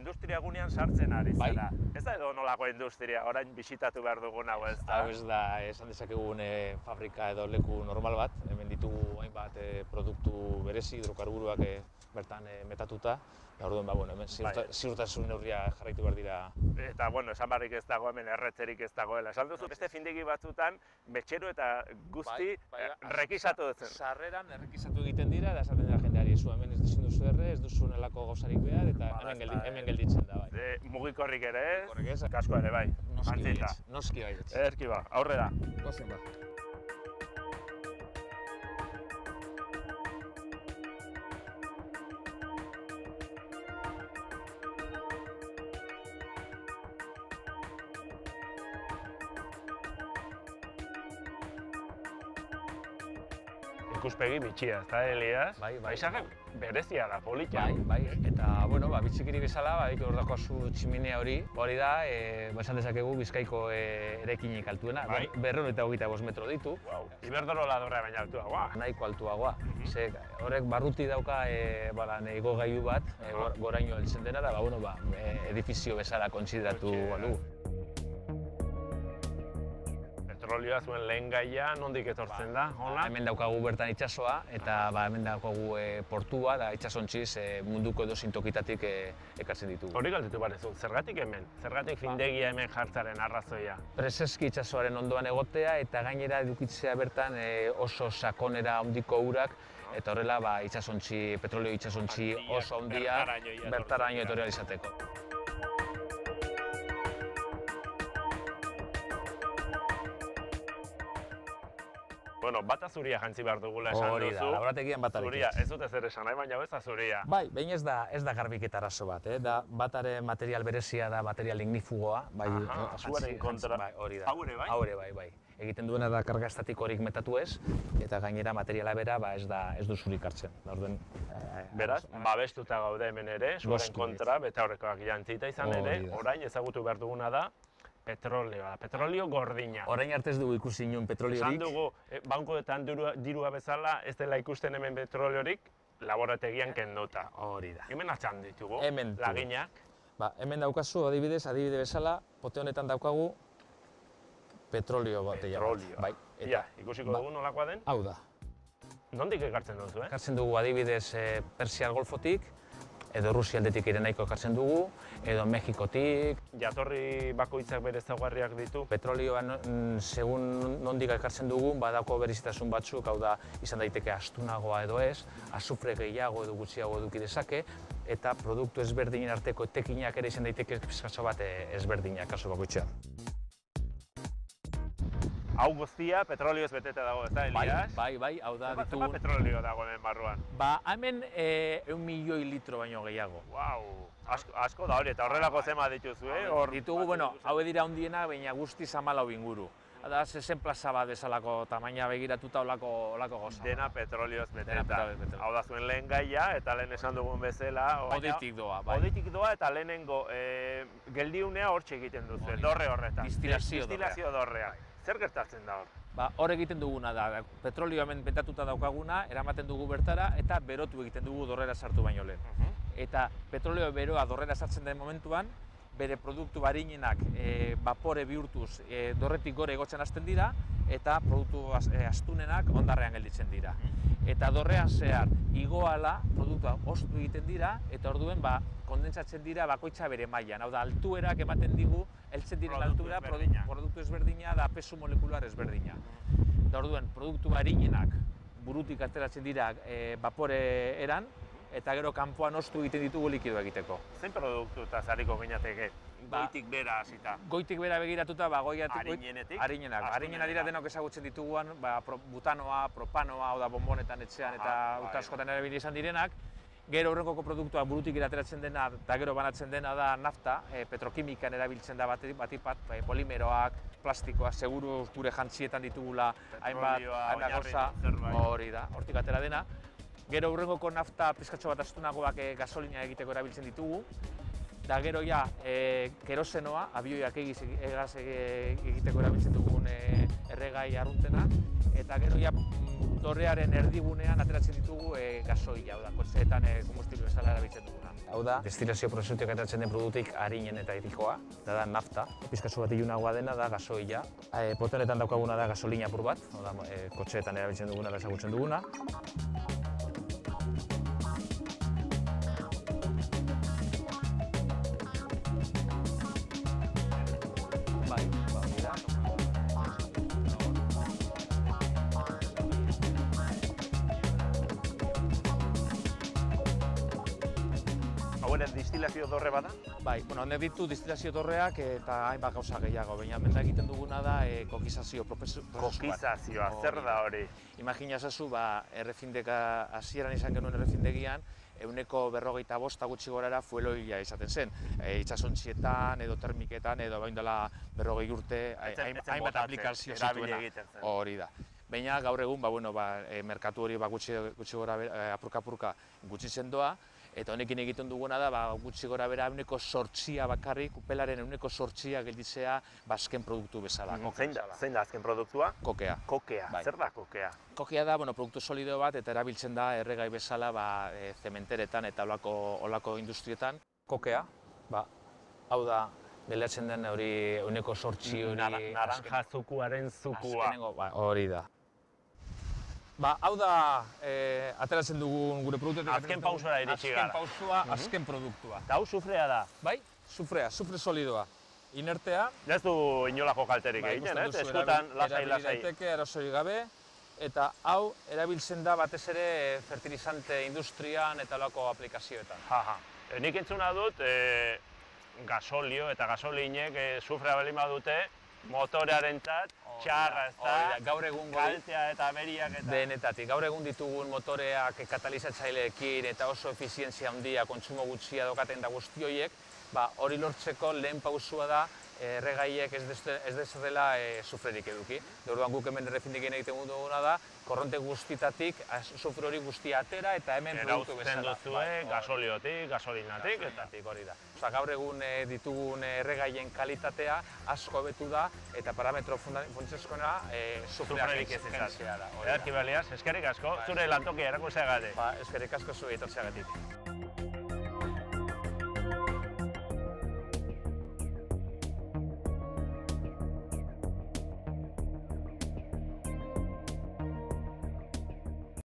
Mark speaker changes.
Speaker 1: industria gunean sartzen ari zara. Ez da edo nolako industria, orain bisitatu behar dugun hau ez da?
Speaker 2: Hau ez da, esan dezakegun fabrika edo leku normal bat. Hemen ditugu hainbat produktu berezi, hidrokarburoak bertan metatuta. Orduan, hemen ziurtasun neurria jarraitu behar dira.
Speaker 1: Eta, esan barrik ez dago, hemen erretzerik ez dagoela. Esan duzu, beste findegi batzutan, betxero eta guzti rekisatu dutzen.
Speaker 2: Sarreran errekisatu egiten dira, eta esaten dira jendeari, hemen ez duzu erre, ez duzu nelako gauzarik behar, eta hemen gelditzen da, bai.
Speaker 1: Mugikorrik ere ez, kasko ere, bai.
Speaker 2: Noski baietz.
Speaker 1: Erki ba, aurrera.
Speaker 2: Gozen ba.
Speaker 1: Ikuspegi bitxia, ez da, Elias? Paisaje berezia da, politia.
Speaker 2: Bai, eta, bitxikiri bezala, ditu hor dakozu tximinea hori da, esan dezakegu Bizkaiko eraikinik altuena, 225 metro ditu.
Speaker 1: Iberdrola dorrea baina altuagoa.
Speaker 2: Nahiko altuagoa. Horrek barruti dauka igogailu bat, goraino heltzen dena, da, edifizio bezala kontsideratu du.
Speaker 1: Petrolioa zuen lehen gaia, nondik etortzen da, hona?
Speaker 2: Hemen daukagu bertan itsasoa, eta hemen daukagu portua, da itsasontziz munduko edozein tokitatik ekartzen ditugu.
Speaker 1: Hori galdetu barezu, zergatik hemen? Zergatik findegia hemen jartzaren arrazoia?
Speaker 2: Preseski itsasoaren ondoan egotea, eta gainera edukitzea bertan oso sakonera handiko urak, eta horrela petrolio itsasontzi oso handia bertaraino etorri ahal izateko.
Speaker 1: Bata zuria jantzi behar dugula esan duzu.
Speaker 2: Hori da, laborategian batarekin.
Speaker 1: Zuria, ez dut ezer esan nahi, baina ez da zuria.
Speaker 2: Bai, behin ez da garbiketa arazo bat, bataren material berezia da material ignifugoa.
Speaker 1: Zuaren kontra.
Speaker 2: Hori da.
Speaker 1: Haure
Speaker 2: bai. Egiten duena da karga estatikorik metatu ez, eta gainera materiala bera ez du zurik hartzen.
Speaker 1: Beraz, babestuta gaude hemen ere, zuaren kontra, betaurrekoak jantzita izan ere, orain ezagutu behar duguna da, petrolioa, petrolio gordina.
Speaker 2: Orain arte ez dugu ikusi inon petroliorik.
Speaker 1: Esan dugu, bankoetan dirua bezala, ez dela ikusten hemen petroliorik, laborategian kenduta.
Speaker 2: Hori da.
Speaker 1: Hemen atxan ditugu,
Speaker 2: Hemen
Speaker 1: laginak.
Speaker 2: Hemen daukazu, adibide bezala, pote honetan daukagu petrolio botella bat.
Speaker 1: Petrolio. Ia, ikusiko dugu nolakoa den?
Speaker 2: Hau da.
Speaker 1: Nondik ekartzen duzu,
Speaker 2: Ekartzen dugu adibidez Persiar Golfotik, edo Rusia aldetik ere nahiko ekartzen dugu, edo Mexikotik.
Speaker 1: Jatorri bakoitzak bere ezaugarriak ditu.
Speaker 2: Petrolioa segun nondik ekartzen dugu, badako berezitasun batzuk, hau da, izan daiteke astunagoa edo ez, azufre gehiago edo gutxiago eduki dezake, eta produktu ezberdinen arteko etekinak ere izan daiteke pizkatxo bat ezberdinak kasu bakoitzean.
Speaker 1: Hau guztia petrolioz beteta dago, ez da, Elias?
Speaker 2: Bai, hau da ditugun...
Speaker 1: Zer petrolio dago hemen barruan?
Speaker 2: Hemen 1 milioi litro baino gehiago.
Speaker 1: Asko da hori, eta horrelako zema dituzu,
Speaker 2: Ditugu, hau dira handiena, baina guztiz 14 inguru. Da, 60 plaza bat bezalako tamaina begiratuta olako goza.
Speaker 1: Dena petrolioz beteta. Hau da zuen lehen gaia, eta lehen esan dugun bezala...
Speaker 2: Oditik doa, bai.
Speaker 1: Oditik doa eta lehenengo geldiunea hortxe egiten duzu, dorre horretan. Distilazio dorrea. Zer gertatzen da hor?
Speaker 2: Hor egiten duguna da, petrolio hemen betatuta daukaguna, eramaten dugu bertara eta berotu egiten dugu dorrera sartu baino lehen. Eta petrolio beroa dorrera sartzen den momentuan, bere produktu barinenak vapore bihurtuz dorretik gore egotzen hasten dira eta produktu astunenak hondarrean gelditzen dira. Eta dorrean zehar igoala produktua ostu egiten dira eta orduen kondentsatzen dira bakoitza bere mailan. Hau da, altuerak ematen digu, heltzen diren altura produktu ezberdina da pesu molekular ezberdina. Eta orduen, produktu barinenak burutik ateratzen dira vapore eran, eta gero kanpoan ostu egiten ditugu likidoa egiteko.
Speaker 1: Zein produktutaz hariko ginateke? Goitik bera hasita?
Speaker 2: Goitik bera begiratuta,
Speaker 1: Arinenetik?
Speaker 2: Arinena dira denok ezagutzen dituguan, butanoa, propanoa, hau da bonbonetan etxean eta askotan erabili izan direnak. Gero horrenkoko produktua burutik ateratzen dena eta gero banatzen dena da nafta, petrokimikan erabiltzen da batipat, polimeroak, plastikoa, seguru gure jantzietan ditugula hainbat gauza, hori da, hortik atera dena. Gero hurrengoko nafta pizkatxo bat astunagoak gasolina egiteko erabiltzen ditugu. Da gero kerosenoa, abioiak egaz egiteko erabiltzen dugun erregai arruntena. Eta gero motorearen erdigunean ateratzen ditugu gasoila, hau da, kotxeetan konbustible bezala erabiltzen duguna. Hau da, destilazio prozesutik ateratzen den produktutik arinenetaikoa, da nafta. Pizkatxo bat ilunagoa dena da gasoila. Potenetan daukaguna da gasolina apur bat, hau da, kotxeetan erabiltzen duguna, ezagutzen duguna.
Speaker 1: Hauenez distilazio dorre bada?
Speaker 2: Bai, honek ditu distilazio dorreak eta hainbat gauza gehiago, baina hemen egiten duguna da kokizazio prozesu bat.
Speaker 1: Kokizazioa, zer da hori?
Speaker 2: Imagina ezazu, errefindeka hasieran izan genuen errefindegian, 150 gutxi gorara fueloila izaten zen. Itsasontzietan edo termiketan edo bain dela 40 urte hainbat aplikazio zituena. Hori da. Baina gaur egun, merkatu hori gutxi gora apurka gutxi zendoa, eta honekin egiten duguna da, gutxi gora bera 8% bakarrik, kupelaren 8% gelditzea azken produktu bezala.
Speaker 1: Zein da azken produktua?
Speaker 2: Kokea.
Speaker 1: Kokea, zer da kokea?
Speaker 2: Kokea da produktu solido bat eta erabiltzen da erregai bezala zementeretan eta olako industrietan. Kokea, hau da, belatzen den hori 8% hori...
Speaker 1: Naranja zukuaren zukua.
Speaker 2: Hori da. Hau da, ateratzen dugun gure produktuetik.
Speaker 1: Azken pausora iritsi gara.
Speaker 2: Azken pausua, azken produktua.
Speaker 1: Eta hau sufrea da?
Speaker 2: Bai, sufrea, sufre solidoa. Inertea.
Speaker 1: Ez du inolako kalterik egiten, eskutan lasai.
Speaker 2: Erabili daiteke, arazorik gabe. Eta hau, erabiltzen da batez ere fertilizante industrian eta olako aplikazioetan.
Speaker 1: Nik entzuna dut, gasolio eta gasolinek sufrea baldin badute, motorearentzat txarra, ez da?
Speaker 2: Gaur egun
Speaker 1: kaltea eta aberiak eta...
Speaker 2: Denetatik. Gaur egun ditugun motoreak katalizatzaileekin eta oso efizientzia handia, kontsumo gutxia daukaten da guzti horiek, hori lortzeko lehen pausua da erregaiek ez dezatela sufrerik eduki. Orduan guk hemen errefindegian egiten duguna da, korronte guztitatik sufre hori guztia atera eta hemen produktu bezala.
Speaker 1: Erauzten duzue gasoliotik, gasolinatik eta...
Speaker 2: Hori da. Gaur egun ditugun erregaien kalitatea asko hobetu da eta parametro funtsezkoena sufreak ez izatea da.
Speaker 1: Ederki Baliaz, eskerrik asko, zure lantokia erakusteagatik.
Speaker 2: Eskerrik asko zuei etortzeagatik.